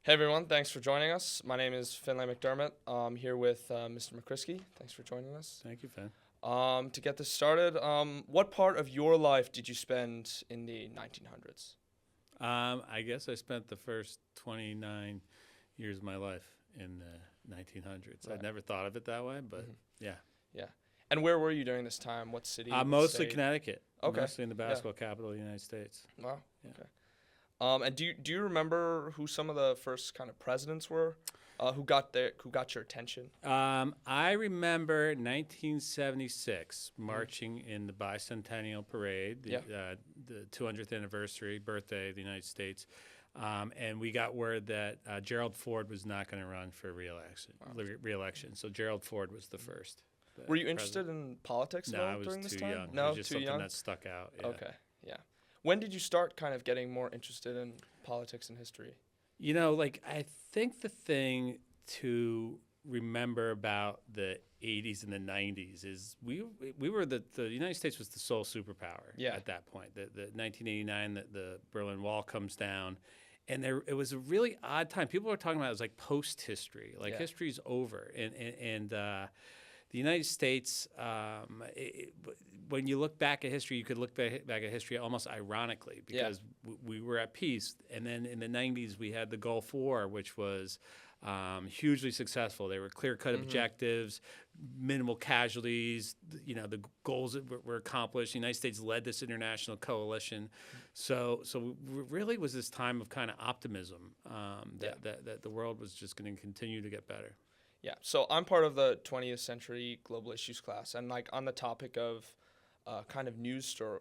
Hey everyone, thanks for joining us. My name is Finlay McDermott. I'm here with Mr. Mokriski. Thanks for joining us. Thank you, Finn. To get this started, what part of your life did you spend in the 1900s? I guess I spent the first 29 years of my life in the 1900s. Right. I'd never thought of it that way, but Mhm. yeah. Yeah. And where were you during this time? What city? What Mostly state? Connecticut. Okay. Mostly in the Yeah. basketball capital of the United States. Wow. Yeah. Okay. And do you remember who some of the first kind of presidents were? Who got your attention? I remember 1976 marching in the bicentennial parade, Yeah. the 200th anniversary birthday of the United States. And we got word that Gerald Ford was not going to run for reelection. Wow. Re-election. So Gerald Ford was the first. Were you interested in politics at No, all I was during this too time? young. No, It was just too something young. that stuck out. Yeah. Okay. Yeah. When did you start kind of getting more interested in politics and history? I think the thing to remember about the 80s and the 90s is we were the United States was the sole superpower Yeah. at that point. The 1989 the Berlin Wall comes down, and it was a really odd time. People were talking about it as like post history, like Yeah. history's over, and the United States, when you look back at history, you could look back at history almost ironically because we were at peace. And then in the 90s, we had the Gulf War, which was hugely successful. There were clear-cut objectives, minimal casualties. The goals that were accomplished. The United States led this international coalition. So really was this time of kind of optimism that the world was just going to continue to get better. Yeah. So I'm part of the 20th century global issues class, and like on the topic of kind of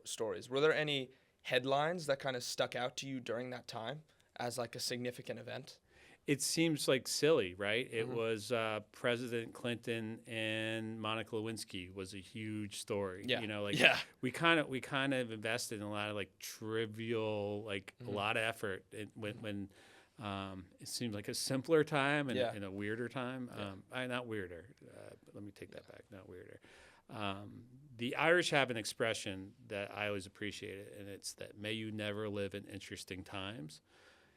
stories, were there any headlines that kind of stuck out to you during that time as like a significant event? It seems like silly, right? It Mhm. was President Clinton and Monica Lewinsky was a huge story. Yeah. Like Yeah. we kind of invested in a lot of like trivial, like a lot of effort when it seemed like a simpler time and, Yeah. and a weirder time. Yeah. Not weirder. But let me take that back. Not weirder. The Irish have an expression that I always appreciated, and it's that "May you never live in interesting times."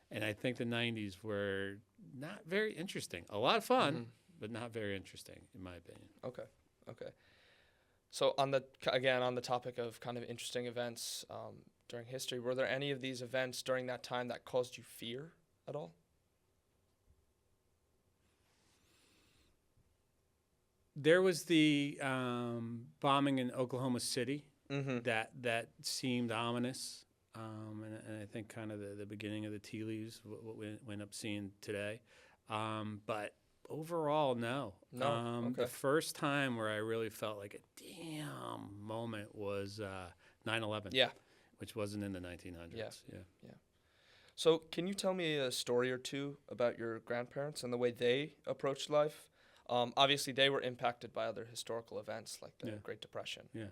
And I think the 90s were not very interesting. A lot of fun, but not very interesting, in my opinion. Okay. Okay. So on the topic of kind of interesting events during history, were there any of these events during that time that caused you fear at all? There was the bombing in Oklahoma City Mm-hmm. that seemed ominous. And I think kind of the beginning of the tea leaves, what we end up seeing today. But overall, no. No. Okay. The first time where I really felt like a damn moment was 9/11, Yeah. which wasn't in the 1900s. Yeah. Yeah. So, can you tell me a story or two about your grandparents and the way they approached life? Obviously, they were impacted by other historical events like the Yeah. Great Depression. Yeah.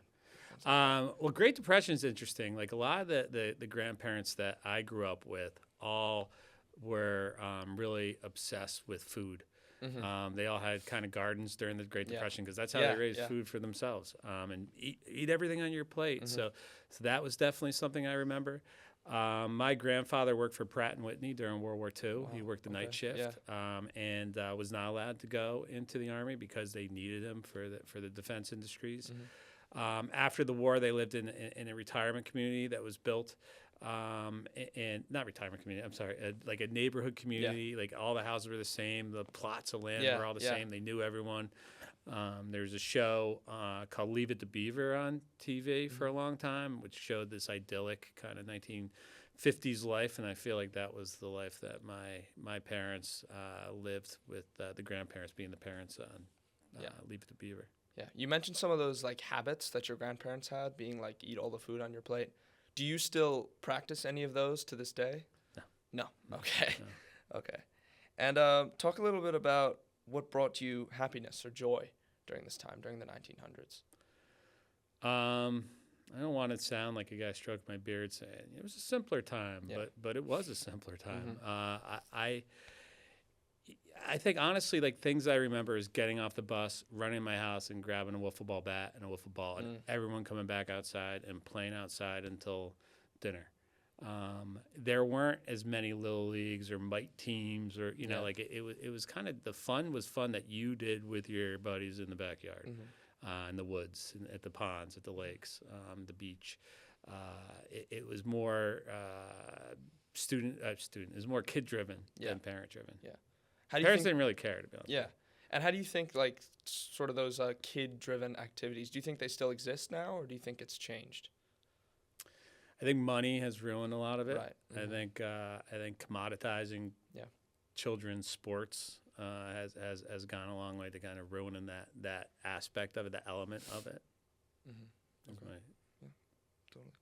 Things like Well, Great Depression is interesting. Like a lot of the grandparents that I grew up with all were really obsessed with food. that. Mhm. They all had kind of gardens during the Great Yeah. Depression because that's how Yeah, they raised yeah. food for themselves and eat everything on your plate. Mhm. So that was definitely something I remember. My grandfather worked for Pratt and Whitney during World War II. He Wow, worked the night okay, shift and was not allowed to go into the Army because they needed him for the defense industries. After the war, they lived in a retirement community that was built, and not retirement community. I'm sorry, like a neighborhood community. Like all the houses were the same. The plots of land Yeah, were all the yeah. same. They knew everyone. There was a show called Leave It to Beaver on TV for a long time, which showed this idyllic kind of 1950s life, and I feel like that was the life that my parents lived with the grandparents being the parents on Leave It to Beaver. Yeah. You mentioned some of those like habits that your grandparents had, being like eat all the food on your plate. Do you still practice any of those to this day? No. No. Okay. No. Okay. And talk a little bit about what brought you happiness or joy during this time, during the 1900s. I don't want to sound like a guy stroking my beard saying it was a simpler time, Yeah. but it was a simpler time. I think honestly, like things I remember is getting off the bus, running in my house, and grabbing a wiffle ball bat and a wiffle ball, and everyone coming back outside and playing outside until dinner. there weren't as many little leagues or mite teams, or like it was kind of, the fun was fun that you did with your buddies in the backyard, in the woods, at the ponds, at the lakes, the beach. It was more it was more kid driven than parent driven. Yeah. How do you Parents think, didn't really care, to be honest. yeah. And how do you think, like, sort of those kid driven activities, do you think they still exist now, or do you think it's changed? I think money has ruined a lot of it. Right. I think commoditizing children's sports has gone a long way to kind of ruining that aspect of it, the element of it. That's my Totally.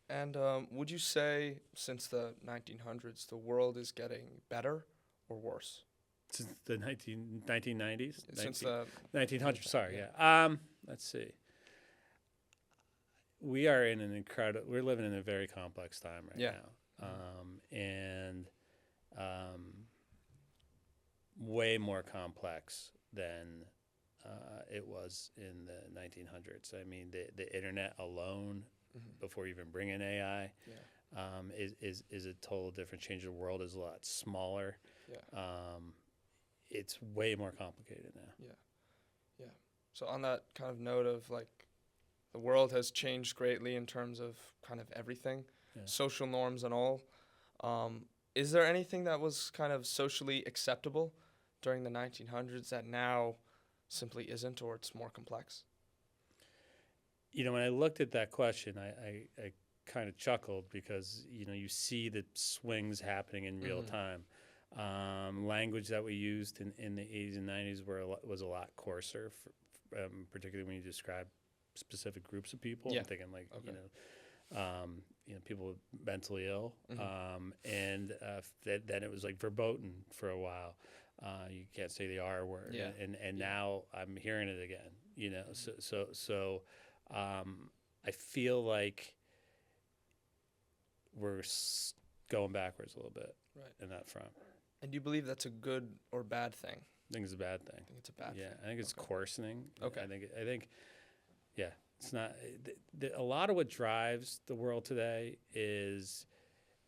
And would you say, since the 1900s, the world is getting better or worse? Since the 1990s? Since the 1900s, sorry, yeah. Let's see. We are in we're living in a very complex time right now. And way more complex than it was in the 1900s. I mean, the internet alone, before you even bring in AI, is a total different change. The world is a lot smaller. It's way more complicated now. Yeah. So on that kind of note of, like, the world has changed greatly in terms of kind of everything, social norms and all. Is there anything that was kind of socially acceptable during the 1900s that now simply isn't, or it's more complex? When I looked at that question, I kind of chuckled, because you see the swings happening in real time. Language that we used in the 80s and 90s was a lot coarser, particularly when you describe specific groups of people. I'm thinking, like, people mentally ill, and then it was like verboten for a while. You can't say the R word, and now I'm hearing it again. So I feel like we're going backwards a little bit in that front. And do you believe that's a good or bad thing? I think it's a bad thing. I think it's a bad thing. I think it's coarsening. Okay. I think, it's not. A lot of what drives the world today is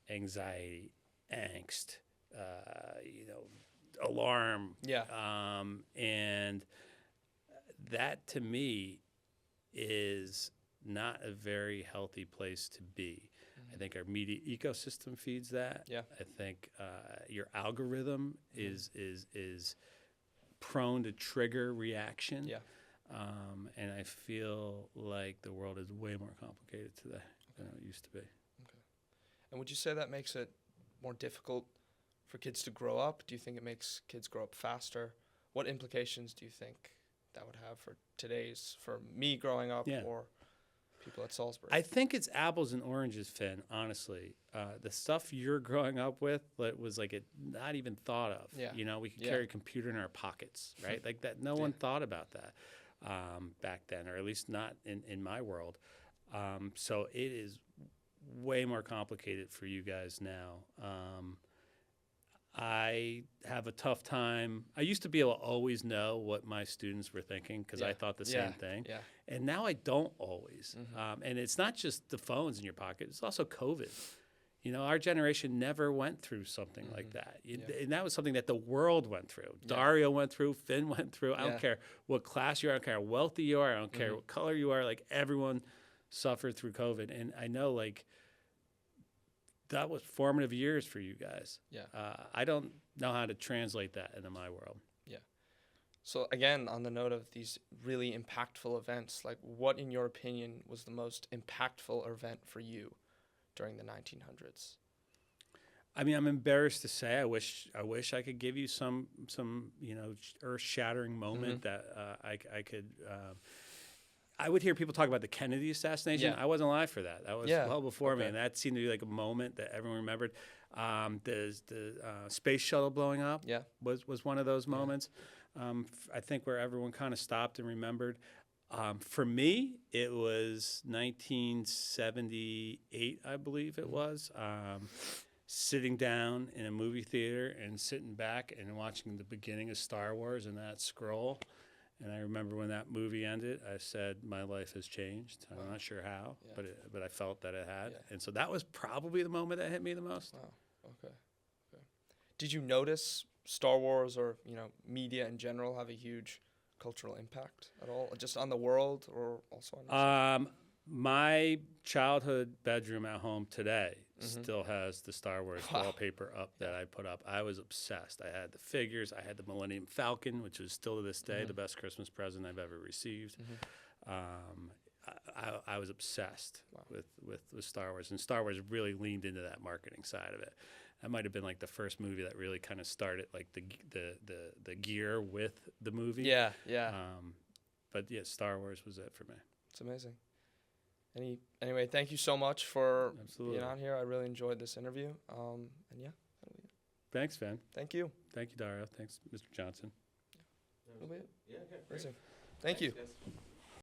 anxiety, angst, alarm. And that, to me, is not a very healthy place to be. I think our media ecosystem feeds that. I think your algorithm is prone to trigger reaction. And I feel like the world is way more complicated today than it used to be. And would you say that makes it more difficult for kids to grow up? Do you think it makes kids grow up faster? What implications do you think that would have for me growing up, or people at Salisbury? I think it's apples and oranges, Finn, honestly. The stuff you're growing up with was like not even thought of. We could carry a computer in our pockets, right? Like that. No one thought about that back then, or at least not in my world. So it is way more complicated for you guys now. I have a tough time. I used to be able to always know what my students were thinking, because I thought the same thing. And now I don't always. And it's not just the phones in your pocket. It's also COVID. Our generation never went through something like that. And that was something that the world went through. Dario went through. Finn went through. I don't care what class you are. I don't care how wealthy you are. I don't care what color you are. Like, everyone suffered through COVID. And I know, like, that was formative years for you guys. I don't know how to translate that into my world. So again, on the note of these really impactful events, like, what, in your opinion, was the most impactful event for you during the 1900s? I mean, I'm embarrassed to say, I wish I could give you some earth-shattering moment that I could. I would hear people talk about the Kennedy assassination. I wasn't alive for that. That was well before me, and that seemed to be like a moment that everyone remembered. The space shuttle blowing up was one of those moments. I think where everyone kind of stopped and remembered. For me, it was 1978, I believe it was. Sitting down in a movie theater and sitting back and watching the beginning of Star Wars and that scroll. And I remember when that movie ended, I said, my life has changed. Wow. I'm not sure how, Yeah. but I felt that it had. Yeah. And so that was probably the moment that hit me the most. Wow. Okay. Okay. Did you notice Star Wars or, you know, media in general have a huge cultural impact at all, just on the world or also on yourself? My childhood bedroom at home today Mhm. still has the Star Wars Wow. wallpaper up that I put up. I was obsessed. I had the figures. I had the Millennium Falcon, which is still to this day the best Christmas present I've ever received. I was obsessed Wow. with Star Wars, and Star Wars really leaned into that marketing side of it. That might have been like the first movie that really kind of started like the gear with the movie. Yeah, yeah. But yeah, StarArs was it for me. It's amazing. Anyway, thank you so much for Absolutely. being on here. I really enjoyed this interview. And yeah, that'll be it. Thanks, Van. Thank you. Thank you, Dario. Thanks, Mr. Johnson. That'll be it. Yeah, okay, great. Amazing. Thank you. Thanks, guys.